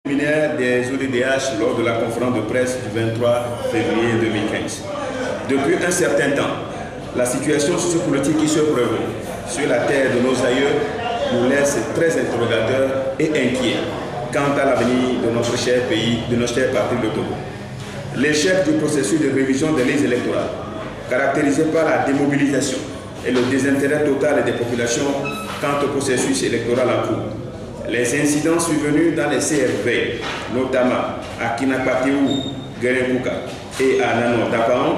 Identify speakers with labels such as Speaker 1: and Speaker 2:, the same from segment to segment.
Speaker 1: Séminaire des ODDH lors de la conférence de presse du 23 février 2015. Depuis un certain temps, la situation sociopolitique qui se prévaut sur la terre de nos aïeux nous laisse très interrogateurs et inquiets quant à l'avenir de notre cher pays, de notre cher parti le Togo. L'échec du processus de révision des listes électorales, caractérisé par la démobilisation et le désintérêt total des populations quant au processus électoral en cours. Les incidents survenus dans les CRV, notamment à Kinakpateou, Guérenkuka et à Nano Dapaon,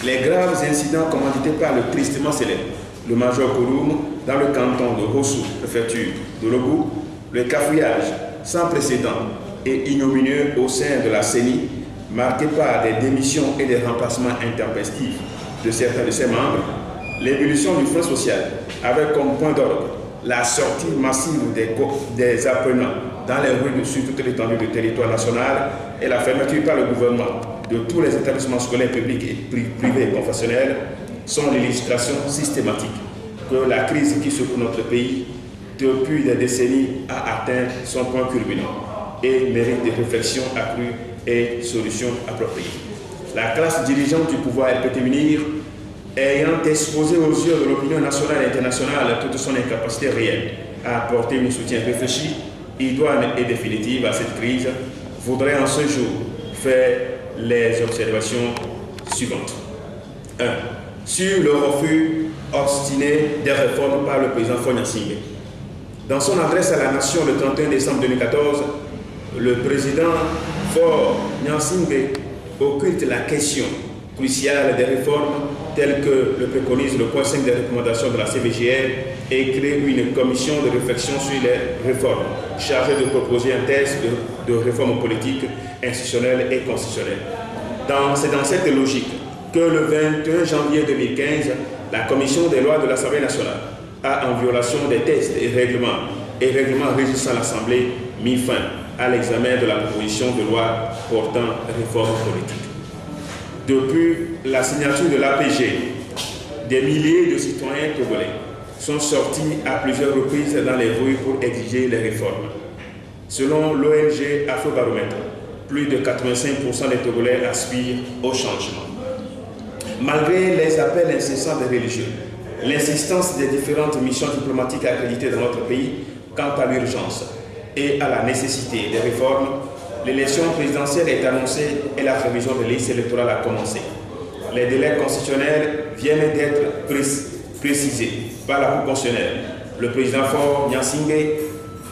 Speaker 1: les graves incidents commandités par le tristement célèbre, le Major Kouroum, dans le canton de Hossou, préfecture de Lobou, le cafouillage sans précédent et ignominieux au sein de la CENI, marqué par des démissions et des remplacements intempestifs de certains de ses membres, l'évolution du Front social avec comme point d'ordre la sortie massive des apprenants dans les rues sur toute l'étendue du territoire national et la fermeture par le gouvernement de tous les établissements scolaires publics et privés et confessionnels sont l'illustration systématique que la crise qui secoue notre pays depuis des décennies a atteint son point culminant et mérite des réflexions accrues et solutions appropriées. La classe dirigeante du pouvoir LPT-Munir, ayant exposé aux yeux de l'opinion nationale et internationale toute son incapacité réelle à apporter un soutien réfléchi, idoine et définitif à cette crise, voudrait en ce jour faire les observations suivantes. 1. Sur le refus obstiné des réformes par le président Faure Gnassingbé. Dans son adresse à la nation le 31 décembre 2014, le président Faure Gnassingbé occulte la question cruciale des réformes telles que le préconise le point 5 des recommandations de la CVGR et crée une commission de réflexion sur les réformes chargée de proposer un texte de réforme politique, institutionnelle et constitutionnelle. C'est dans cette logique que le 21 janvier 2015, la commission des lois de l'Assemblée nationale a, en violation des textes et règlements régissant l'Assemblée, mis fin à l'examen de la proposition de loi portant réforme politique. Depuis la signature de l'APG, des milliers de citoyens togolais sont sortis à plusieurs reprises dans les rues pour exiger les réformes. Selon l'ONG Afrobaromètre, plus de 85% des Togolais aspirent au changement. Malgré les appels incessants des religieux, l'insistance des différentes missions diplomatiques accréditées dans notre pays quant à l'urgence et à la nécessité des réformes, l'élection présidentielle est annoncée et la révision des listes électorales a commencé. Les délais constitutionnels viennent d'être précisés par la Cour constitutionnelle. Le président Faure Gnassingbé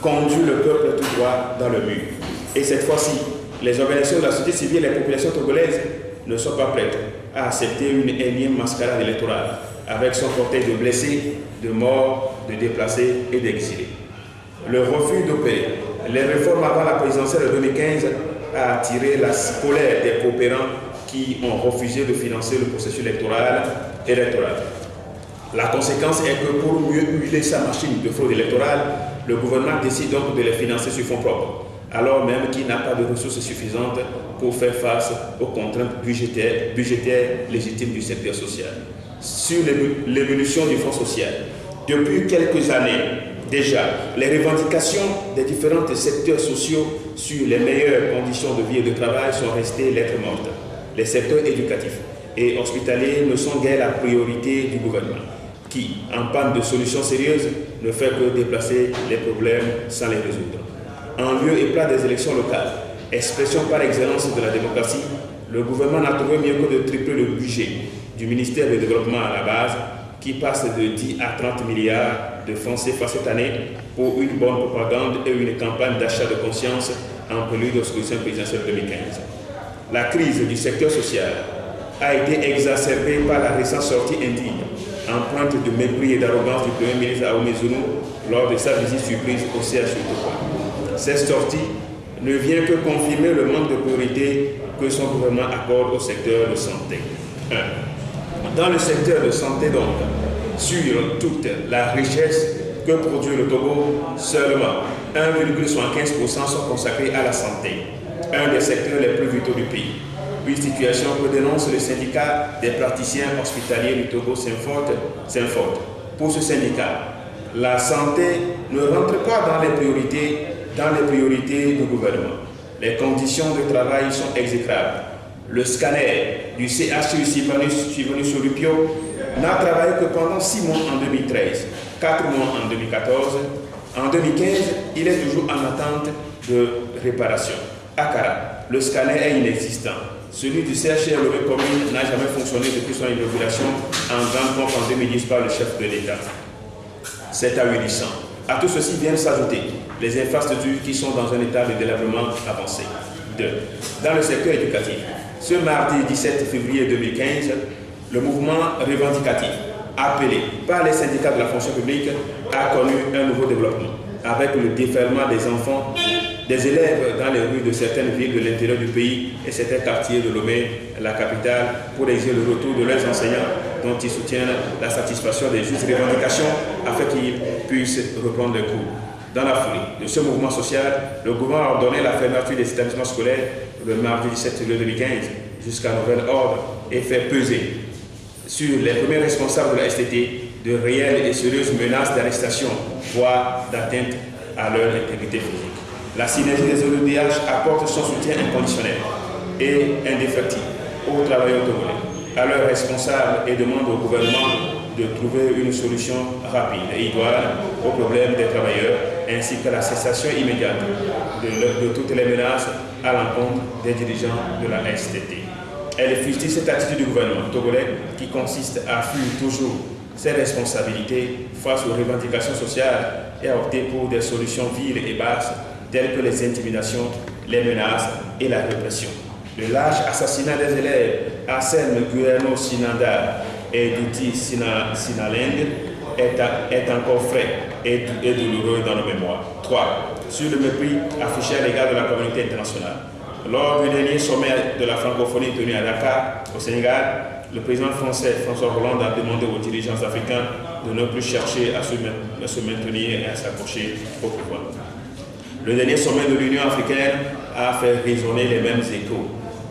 Speaker 1: conduit le peuple tout droit dans le mur. Et cette fois-ci, les organisations de la société civile et les populations togolaises ne sont pas prêtes à accepter une énième mascarade électorale avec son cortège de blessés, de morts, de déplacés et d'exilés. Le refus d'opérer les réformes avant la présidentielle de 2015 a attiré la colère des coopérants qui ont refusé de financer le processus électoral. La conséquence est que pour mieux huiler sa machine de fraude électorale, le gouvernement décide donc de les financer sur fonds propres, alors même qu'il n'a pas de ressources suffisantes pour faire face aux contraintes budgétaires légitimes du secteur social. Sur l'évolution du fonds social, depuis quelques années déjà, les revendications des différents secteurs sociaux sur les meilleures conditions de vie et de travail sont restées lettres mortes. Les secteurs éducatifs et hospitaliers ne sont guère la priorité du gouvernement, qui, en panne de solutions sérieuses, ne fait que déplacer les problèmes sans les résoudre. En lieu et place des élections locales, expression par excellence de la démocratie, le gouvernement n'a trouvé mieux que de tripler le budget du ministère du Développement à la base, qui passe de 10 à 30 milliards de francs CFA cette année pour une bonne propagande et une campagne d'achat de conscience en prélude aux élections présidentielles 2015. La crise du secteur social a été exacerbée par la récente sortie indigne, en pointe de mépris et d'arrogance du Premier ministre Ahmed Zounou lors de sa visite surprise au CHU de Togo. Cette sortie ne vient que confirmer le manque de priorité que son gouvernement accorde au secteur de santé. Dans le secteur de santé donc, sur toute la richesse que produit le Togo, seulement 1,75% sont consacrés à la santé, un des secteurs les plus vitaux du pays. Une situation que dénonce le syndicat des praticiens hospitaliers du Togo, Synforte. Pour ce syndicat, la santé ne rentre pas dans les priorités du gouvernement. Les conditions de travail sont exécrables. Le scanner du CHU Sylvanus Sorupio n'a travaillé que pendant 6 mois en 2013, 4 mois en 2014. En 2015, il est toujours en attente de réparation. À Kara, le scanner est inexistant. Celui du CHR Lomé Commune n'a jamais fonctionné depuis son inauguration en grande pompe en 2010 par le chef de l'État. C'est ahurissant. À tout ceci viennent s'ajouter les infrastructures qui sont dans un état de délabrement avancé. 2. Dans le secteur éducatif, ce mardi 17 février 2015, le mouvement revendicatif appelé par les syndicats de la fonction publique a connu un nouveau développement avec le déferlement des enfants, des élèves dans les rues de certaines villes de l'intérieur du pays et certains quartiers de Lomé, la capitale, pour exiger le retour de leurs enseignants dont ils soutiennent la satisfaction des justes revendications afin qu'ils puissent reprendre les cours. Dans la foulée de ce mouvement social, le gouvernement a ordonné la fermeture des établissements scolaires le mardi 17 février 2015 jusqu'à nouvel ordre et fait peser sur les premiers responsables de la STT de réelles et sérieuses menaces d'arrestation, voire d'atteinte à leur intégrité physique. La synergie des ODH apporte son soutien inconditionnel et indéfectible aux travailleurs togolais, à leurs responsables et demande au gouvernement de trouver une solution rapide et idoine aux problèmes des travailleurs ainsi que la cessation immédiate de toutes les menaces à l'encontre des dirigeants de la STT. Elle fustige cette attitude du gouvernement togolais qui consiste à fuir toujours ses responsabilités face aux revendications sociales et à opter pour des solutions viles et basses telles que les intimidations, les menaces et la répression. Le lâche assassinat des élèves Arsène Guerno Sinanda et Douti Sinaleng est encore frais et douloureux dans nos mémoires. 3. Sur le mépris affiché à l'égard de la communauté internationale. Lors du dernier sommet de la francophonie tenu à Dakar, au Sénégal, le président français François Hollande a demandé aux dirigeants africains de ne plus chercher à se maintenir et à s'accrocher au pouvoir. Le dernier sommet de l'Union africaine a fait résonner les mêmes échos.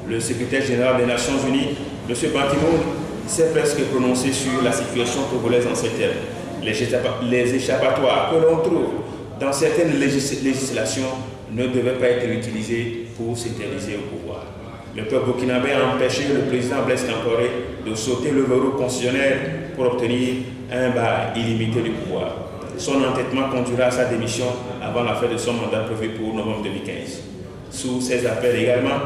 Speaker 1: Le secrétaire général des Nations Unies, M. Ban Ki-moon, s'est presque prononcé sur la situation togolaise en ces termes. Les échappatoires que l'on trouve dans certaines législations ne devaient pas être utilisés pour s'éterniser au pouvoir. Le peuple burkinabé a empêché le président Blaise Compaoré de sauter le verrou constitutionnel pour obtenir un bail illimité du pouvoir. Son entêtement conduira à sa démission avant la fin de son mandat prévu pour novembre 2015. Sous ces appels également,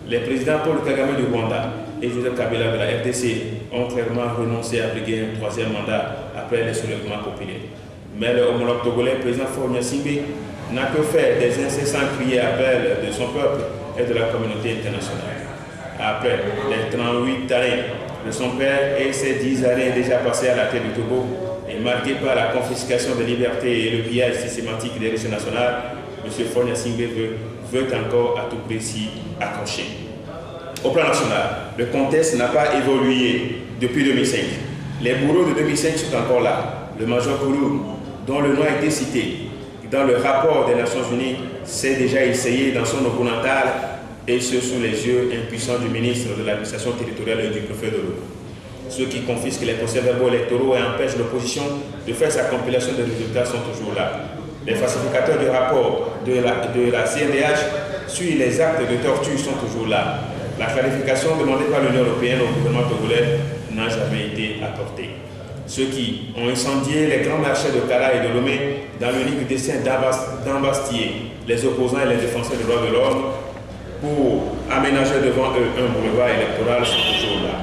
Speaker 1: les présidents Paul Kagame du Rwanda et Joseph Kabila de la RDC ont clairement renoncé à briguer un troisième mandat après les soulèvements populaires. Mais le homologue togolais, président Faure Gnassingbé, n'a que faire des incessants cris et appels de son peuple et de la communauté internationale. Après les 38 années de son père et ses 10 années déjà passées à la tête du Togo, et marquées par la confiscation des libertés et le pillage systématique des richesses nationales, M. Faure Gnassingbé veut encore à tout prix s'y accrocher. Au plan national, le contexte n'a pas évolué depuis 2005. Les bourreaux de 2005 sont encore là. Le major Kouloum, dont le nom a été cité dans le rapport des Nations Unies, s'est déjà essayé dans son opus natal, et ce sous les yeux impuissants du ministre de l'administration territoriale et du préfet de l'eau. Ceux qui confisquent les procès-verbaux électoraux et empêchent l'opposition de faire sa compilation de résultats sont toujours là. Les falsificateurs du rapport de la CNDH sur les actes de torture sont toujours là. La clarification demandée par l'Union européenne au gouvernement togolais n'a jamais été apportée. Ceux qui ont incendié les grands marchés de Kara et de Lomé dans l'unique dessein d'embastiller les opposants et les défenseurs des droits de l'homme pour aménager devant eux un boulevard électoral sont toujours là.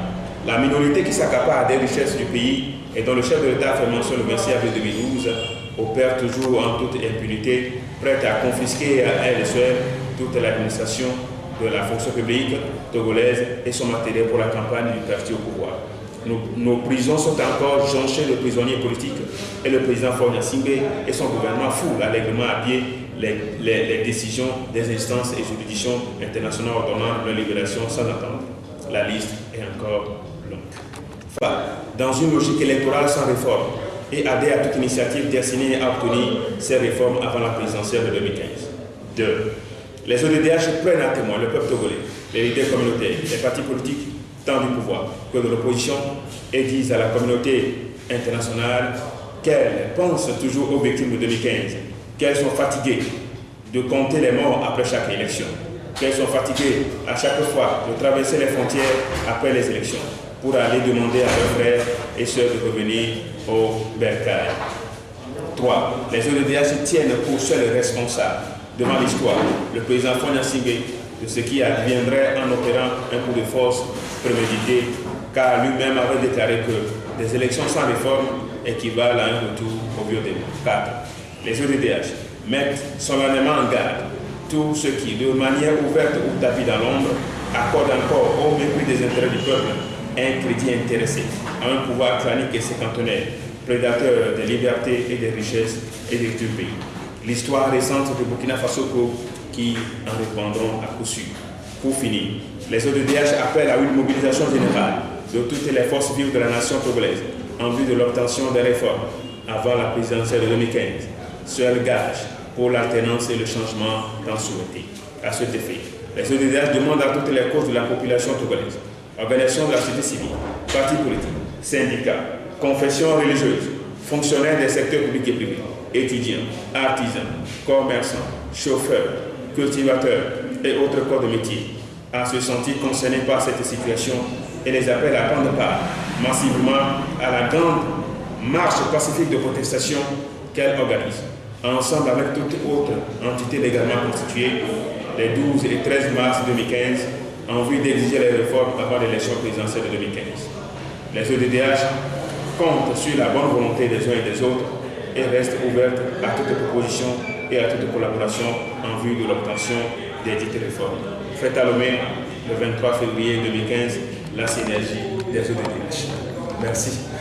Speaker 1: La minorité qui s'accapare des richesses du pays et dont le chef de l'État fait mention le 26 avril 2012 opère toujours en toute impunité, prête à confisquer à elle seule toute l'administration de la fonction publique togolaise et son matériel pour la campagne du parti au pouvoir. Nos prisons sont encore jonchées de prisonniers politiques et le président Faure Gnassingbé et son gouvernement foulent allègrement à pied les décisions des instances et juridictions internationales ordonnant leur libération sans attendre. La liste est encore longue. Dans une logique électorale sans réforme et adhère à toute initiative destinée à obtenir ces réformes avant la présidentielle de 2015. 2. Les ODDH prennent à témoin le peuple togolais, les leaders communautaires, les partis politiques, tant du pouvoir que de l'opposition, et disent à la communauté internationale qu'elles pensent toujours aux victimes de 2015, qu'elles sont fatiguées de compter les morts après chaque élection. qu'elles sont fatiguées à chaque fois de traverser les frontières après les élections pour aller demander à leurs frères et sœurs de revenir au bercail. 3. Les ODDH tiennent pour seul responsable devant l'histoire le président Faure Gnassingbé de ce qui adviendrait en opérant un coup de force prémédité, car lui-même avait déclaré que des élections sans réforme équivalent à un retour au vieux démon. 4. Les ODDH mettent solennellement en garde tous ceux qui, de manière ouverte ou tapis dans l'ombre, accordent encore au mépris des intérêts du peuple un crédit intéressé à un pouvoir clanique et séquentenaire, prédateur des libertés et des richesses et des du pays. L'histoire récente de Burkina Faso qui en répondront à coup sûr. Pour finir, les ODDH appellent à une mobilisation générale de toutes les forces vives de la nation togolaise en vue de l'obtention des réformes avant la présidentielle de 2015, seul gage pour l'alternance et le changement tant souhaité. À cet effet, les ODDH demandent à toutes les causes de la population togolaise, organisations de la société civile, partis politiques, syndicats, confessions religieuses, fonctionnaires des secteurs publics et privés, étudiants, artisans, commerçants, chauffeurs, cultivateurs et autres corps de métier, à se sentir concernés par cette situation et les appelle à prendre part massivement à la grande marche pacifique de protestation qu'elle organise, ensemble avec toute autre entité légalement constituée, les 12 et 13 mars 2015, en vue d'exiger les réformes avant l'élection présidentielle de 2015. Les ODDH comptent sur la bonne volonté des uns et des autres et restent ouvertes à toute proposition et à toute collaboration en vue de l'obtention des dites réformes. Faites à Lomé, le 23 février 2015, la synergie des ODDH. Merci.